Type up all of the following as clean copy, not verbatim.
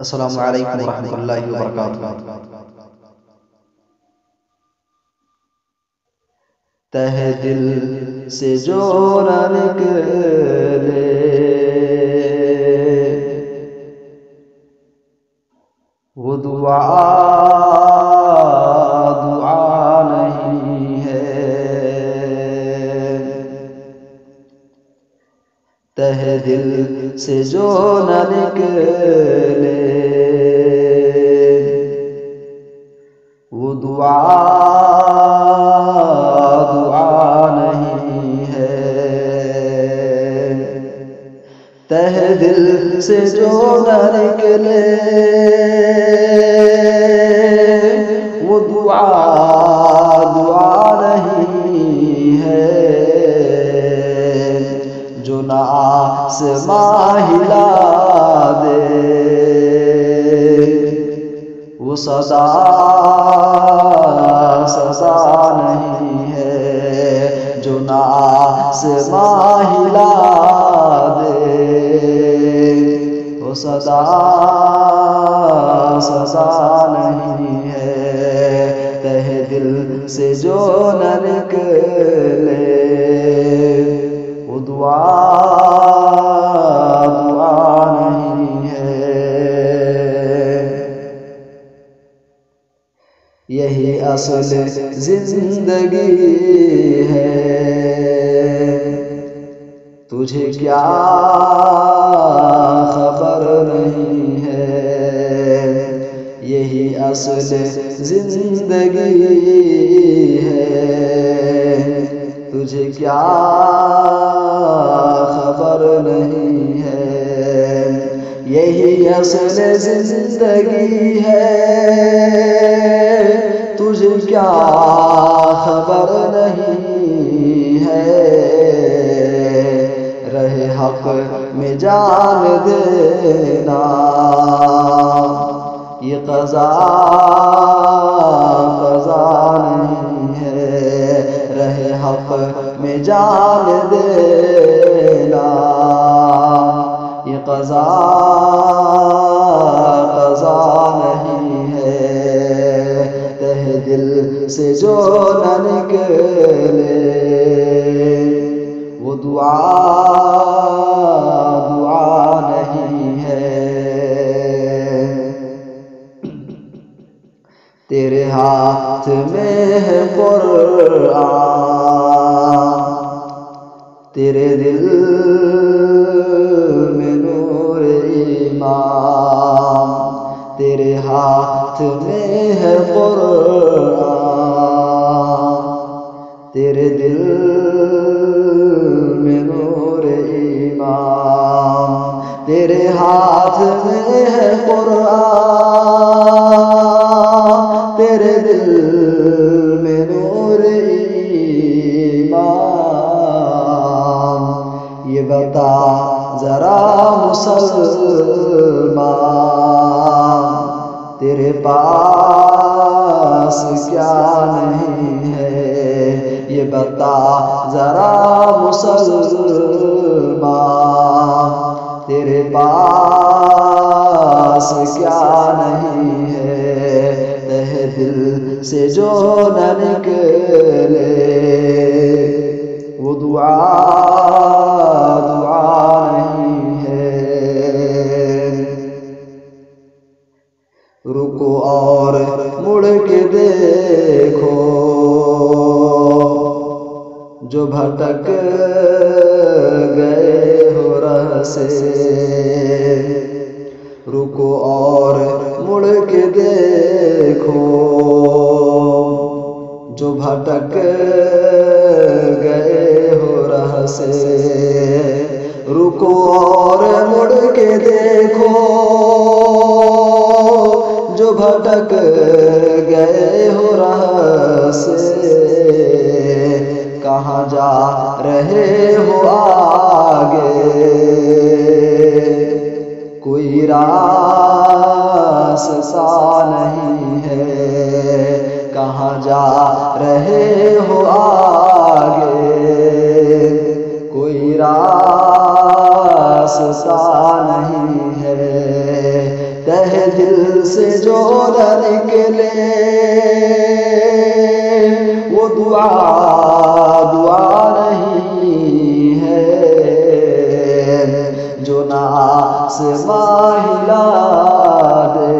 السلام علیکم ورحمۃ اللہ وبرکاتہ۔ تہ دل سے جو نہ نکلے وہ دعا نہیں ہے، تہ دل سے جو نہ نکلے وہ دعا نہیں ہے، تہ دل سے جو نہ نکلے وہ دعا نہیں ہے، جو نہ آسماں ہلا دے وہ سزا نہیں ہے، جو نہ آسماں ہلا دے وہ سزا نہیں ہے، تہ دل سے جو نہ نکلے وہ دعا نہیں ہے۔ یہی اصل زندگی ہے، تجھے کیا خبر نہیں ہے، یہی اصل زندگی ہے، تجھے کیا خبر نہیں ہے، یہی اصل زندگی ہے، تجھے کیا خبر نہیں ہے، رہے حق میں جان دینا یہ قضا نہیں ہے، رہے حق میں جان دینا یہ قضا نہیں ہے، تہ دل سے جو نہ نکلے وہ دعا نہیں ہے۔ تیرے ہاتھ میں ہے قرآن، تیرے دل میں نور ایمان، تیرے ہاتھ میں ہے قرآن، تیرے دل میں نور ایمان، تیرے ہاتھ میں ہے قرآن، تیرے دل میں نور ایمان، یہ بتا ذرا مسلمان تیرے پاس کیا نہیں ہے، یہ بتا ذرا مسلمان تیرے پاس کیا نہیں ہے، تہ دل سے جو نہ نکلے وہ دعا نہیں ہے۔ رکو اور مڑ کے دیکھو جو بھٹک گئے ہو راہ سے، رکو اور مڑ کے دیکھو جو بھٹک گئے ہو راہ سے، رکو اور مڑ کے دیکھو جو بھٹک گئے ہو راہ سے، کہاں جا رہے ہو آگے کوئی راستہ نہیں ہے، کہاں جا رہے ہو آگے کوئی راستہ نہیں ہے، تہ دل سے جو نہ نکلے وہ دعا نہیں ہے، جو ناس ماہلا دے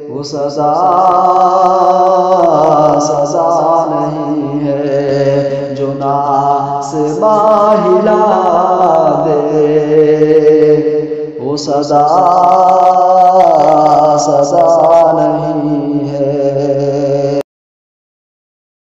وہ سزا نہیں ہے، جو ناس ماہلا دے وہ سزا نہیں ہے۔